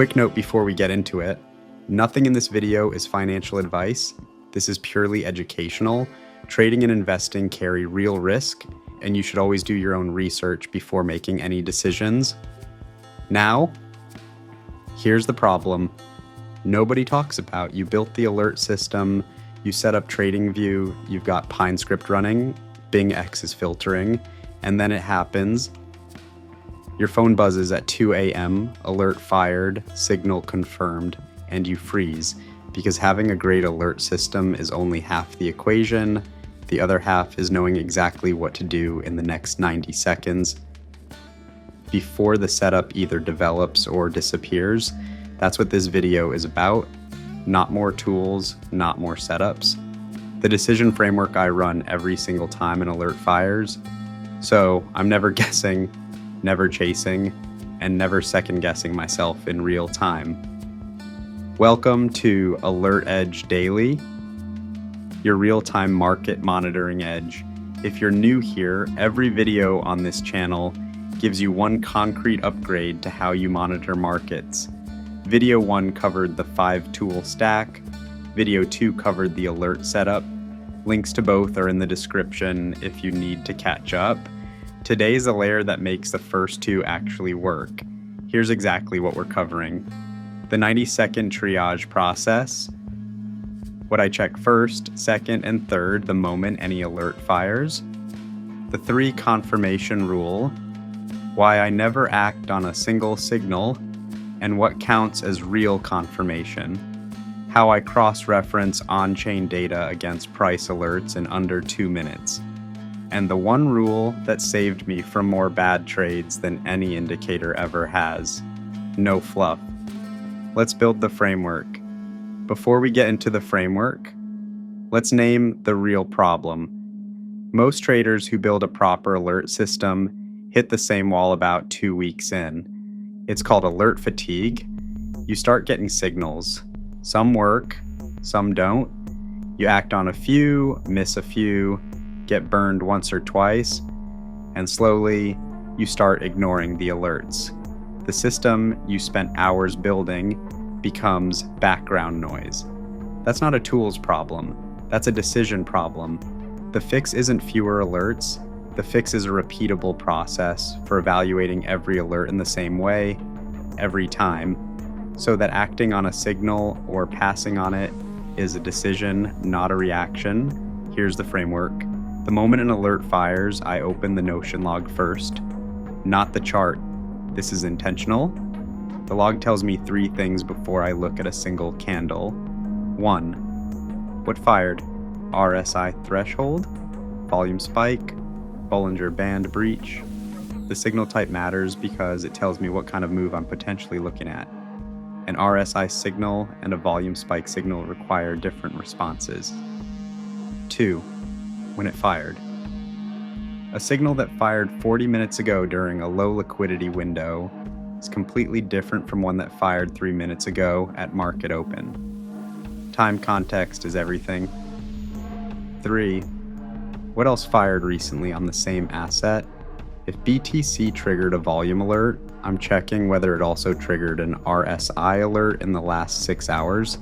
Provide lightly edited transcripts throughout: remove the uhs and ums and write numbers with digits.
Quick note before we get into it, nothing in this video is financial advice. This is purely educational. Trading and investing carry real risk, and you should always do your own research before making any decisions. Now, here's the problem nobody talks about. You built the alert system, you set up TradingView, you've got PineScript running, Bing X is filtering, and then it happens. Your phone buzzes at 2 a.m., alert fired, signal confirmed, and you freeze, because having a great alert system is only half the equation. The other half is knowing exactly what to do in the next 90 seconds before the setup either develops or disappears. That's what this video is about. Not more tools, not more setups. The decision framework I run every single time an alert fires. So I'm never guessing, never chasing, and never second guessing myself in real time. Welcome to AlertEdge Daily, your real-time market monitoring edge. If you're new here, every video on this channel gives you one concrete upgrade to how you monitor markets. Video 1 covered the 5-tool stack. Video 2 covered the alert setup. Links to both are in the description if you need to catch up. Today is a layer that makes the first two actually work. Here's exactly what we're covering. The 90-second triage process, what I check first, second, and third the moment any alert fires, the 3 confirmation rule, why I never act on a single signal, and what counts as real confirmation, how I cross-reference on-chain data against price alerts in under 2 minutes, and the one rule that saved me from more bad trades than any indicator ever has: no fluff. Let's build the framework. Before we get into the framework, let's name the real problem. Most traders who build a proper alert system hit the same wall about 2 weeks in. It's called alert fatigue. You start getting signals. Some work, some don't. You act on a few, miss a few, get burned once or twice, and slowly you start ignoring the alerts. The system you spent hours building becomes background noise. That's not a tools problem, that's a decision problem. The fix isn't fewer alerts, the fix is a repeatable process for evaluating every alert in the same way, every time, so that acting on a signal or passing on it is a decision, not a reaction. Here's the framework. The moment an alert fires, I open the Notion log first, not the chart. This is intentional. The log tells me 3 things before I look at a single candle. 1. What fired? RSI threshold, volume spike, Bollinger Band breach. The signal type matters because it tells me what kind of move I'm potentially looking at. An RSI signal and a volume spike signal require different responses. 2. When it fired. A signal that fired 40 minutes ago during a low liquidity window is completely different from one that fired 3 minutes ago at market open. Time context is everything. 3. What else fired recently on the same asset? If BTC triggered a volume alert, I'm checking whether it also triggered an RSI alert in the last 6 hours.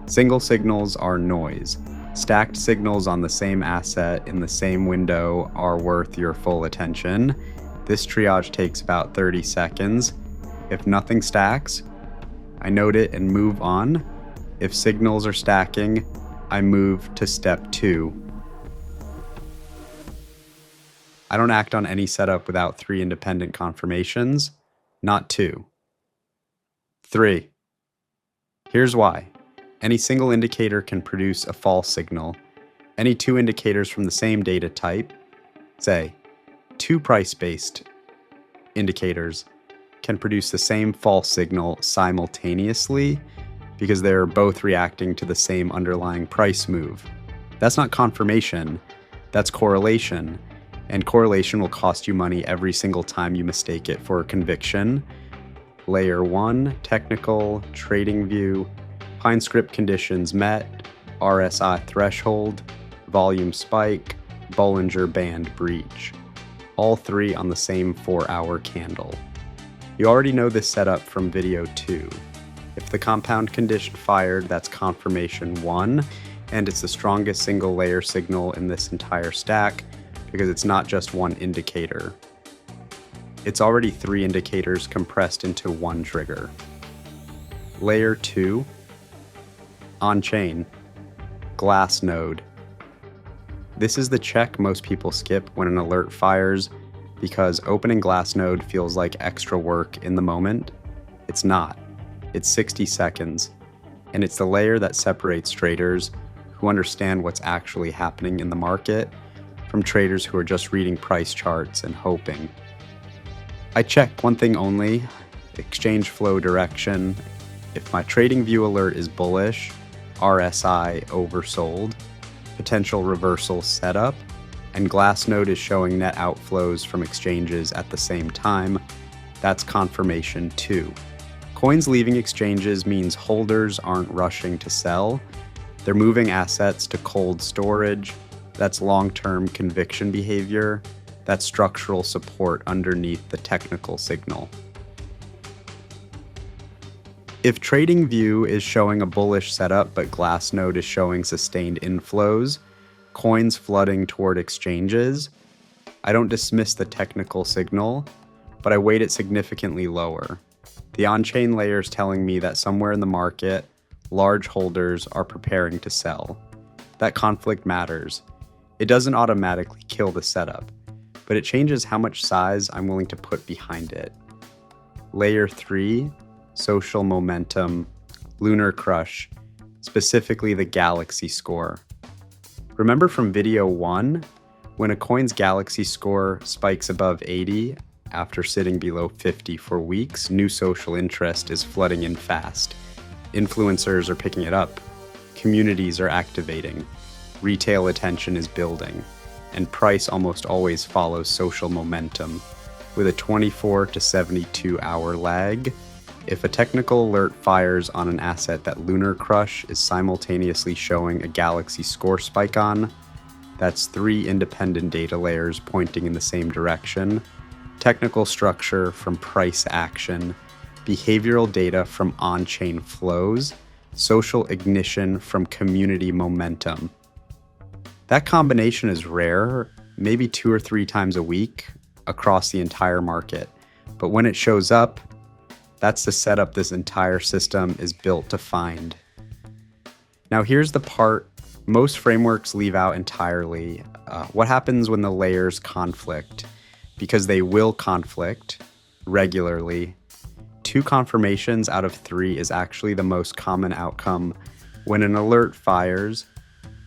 Single signals are noise. Stacked signals on the same asset in the same window are worth your full attention. This triage takes about 30 seconds. If nothing stacks, I note it and move on. If signals are stacking, I move to step 2. I don't act on any setup without 3 independent confirmations, not 2. 3. Here's why. Any single indicator can produce a false signal. Any 2 indicators from the same data type, say 2 price-based indicators, can produce the same false signal simultaneously because they're both reacting to the same underlying price move. That's not confirmation, that's correlation. And correlation will cost you money every single time you mistake it for a conviction. Layer 1, technical, TradingView, PineScript conditions met, RSI threshold, volume spike, Bollinger Band breach. All 3 on the same 4-hour candle. You already know this setup from video 2. If the compound condition fired, that's confirmation 1, and it's the strongest single layer signal in this entire stack because it's not just one indicator. It's already 3 indicators compressed into one trigger. Layer 2, on-chain, Glassnode. This is the check most people skip when an alert fires because opening Glassnode feels like extra work in the moment. It's not. It's 60 seconds, and it's the layer that separates traders who understand what's actually happening in the market from traders who are just reading price charts and hoping. I check one thing only, exchange flow direction. If my TradingView alert is bullish, RSI oversold, potential reversal setup, and Glassnode is showing net outflows from exchanges at the same time, that's confirmation 2. Coins leaving exchanges means holders aren't rushing to sell. They're moving assets to cold storage. That's long-term conviction behavior. That's structural support underneath the technical signal. If TradingView is showing a bullish setup but Glassnode is showing sustained inflows, coins flooding toward exchanges, I don't dismiss the technical signal, but I weight it significantly lower. The on-chain layer is telling me that somewhere in the market, large holders are preparing to sell. That conflict matters. It doesn't automatically kill the setup, but it changes how much size I'm willing to put behind it. Layer 3, social momentum, LunarCrush, specifically the Galaxy score. Remember from video 1, when a coin's Galaxy score spikes above 80, after sitting below 50 for weeks, new social interest is flooding in fast. Influencers are picking it up, communities are activating, retail attention is building, and price almost always follows social momentum. With a 24 to 72 hour lag, if a technical alert fires on an asset that LunarCrush is simultaneously showing a Galaxy score spike on, that's 3 independent data layers pointing in the same direction. Technical structure from price action, behavioral data from on-chain flows, social ignition from community momentum. That combination is rare, maybe 2 or 3 times a week across the entire market. But when it shows up, that's the setup this entire system is built to find. Now here's the part most frameworks leave out entirely. What happens when the layers conflict? Because they will conflict regularly. 2 confirmations out of 3 is actually the most common outcome when an alert fires,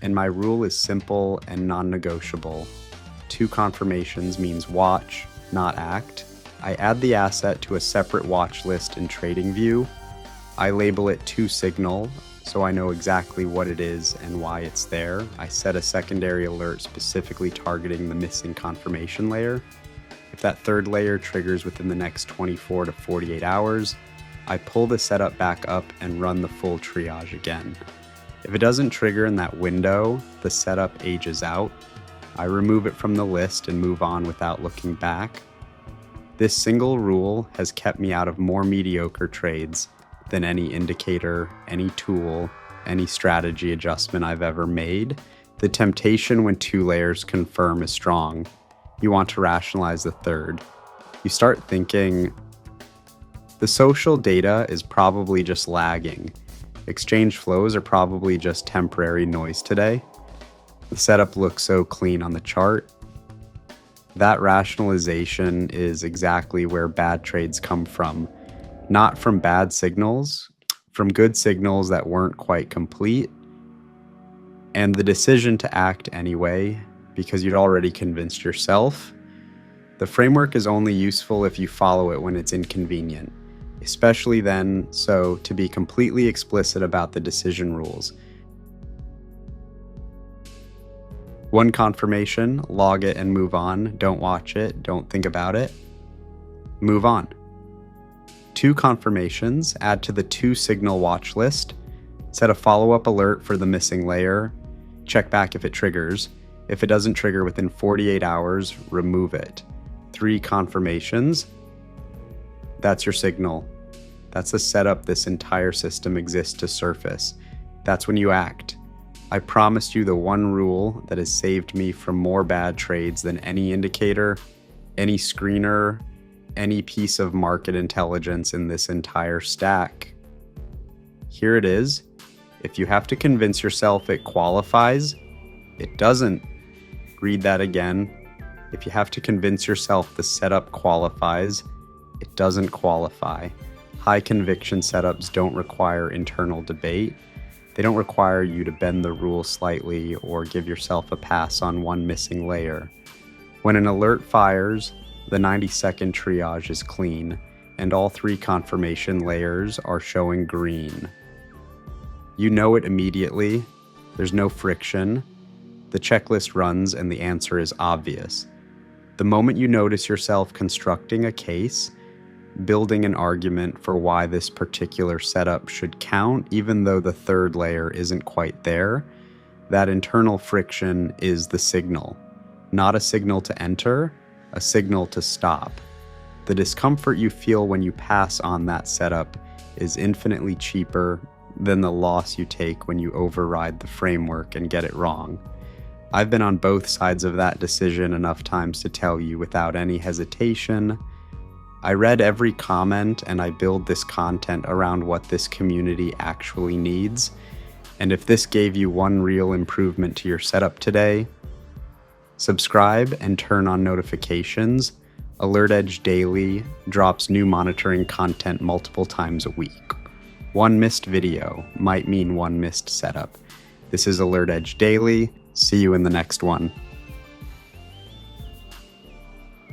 and my rule is simple and non-negotiable. 2 confirmations means watch, not act. I add the asset to a separate watch list in TradingView. I label it toSignal, so I know exactly what it is and why it's there. I set a secondary alert specifically targeting the missing confirmation layer. If that 3rd layer triggers within the next 24 to 48 hours, I pull the setup back up and run the full triage again. If it doesn't trigger in that window, the setup ages out. I remove it from the list and move on without looking back. This single rule has kept me out of more mediocre trades than any indicator, any tool, any strategy adjustment I've ever made. The temptation when 2 layers confirm is strong. You want to rationalize the 3rd. You start thinking, the social data is probably just lagging. Exchange flows are probably just temporary noise today. The setup looks so clean on the chart. That rationalization is exactly where bad trades come from. Not from bad signals, from good signals that weren't quite complete, and the decision to act anyway, because you'd already convinced yourself. The framework is only useful if you follow it when it's inconvenient, especially then, so to be completely explicit about the decision rules. 1 confirmation, log it and move on. Don't watch it, don't think about it. Move on. 2 confirmations, add to the toSignal watch list. Set a follow-up alert for the missing layer. Check back if it triggers. If it doesn't trigger within 48 hours, remove it. 3 confirmations. That's your signal. That's the setup this entire system exists to surface. That's when you act. I promised you the one rule that has saved me from more bad trades than any indicator, any screener, any piece of market intelligence in this entire stack. Here it is. If you have to convince yourself it qualifies, it doesn't. Read that again. If you have to convince yourself the setup qualifies, it doesn't qualify. High conviction setups don't require internal debate. They don't require you to bend the rules slightly or give yourself a pass on one missing layer. When an alert fires, the 90-second triage is clean, and all 3 confirmation layers are showing green. You know it immediately. There's no friction. The checklist runs and the answer is obvious. The moment you notice yourself constructing a case, building an argument for why this particular setup should count, even though the 3rd layer isn't quite there, that internal friction is the signal. Not a signal to enter, a signal to stop. The discomfort you feel when you pass on that setup is infinitely cheaper than the loss you take when you override the framework and get it wrong. I've been on both sides of that decision enough times to tell you without any hesitation. I read every comment and I build this content around what this community actually needs. And if this gave you one real improvement to your setup today, subscribe and turn on notifications. AlertEdge Daily drops new monitoring content multiple times a week. One missed video might mean one missed setup. This is AlertEdge Daily. See you in the next one.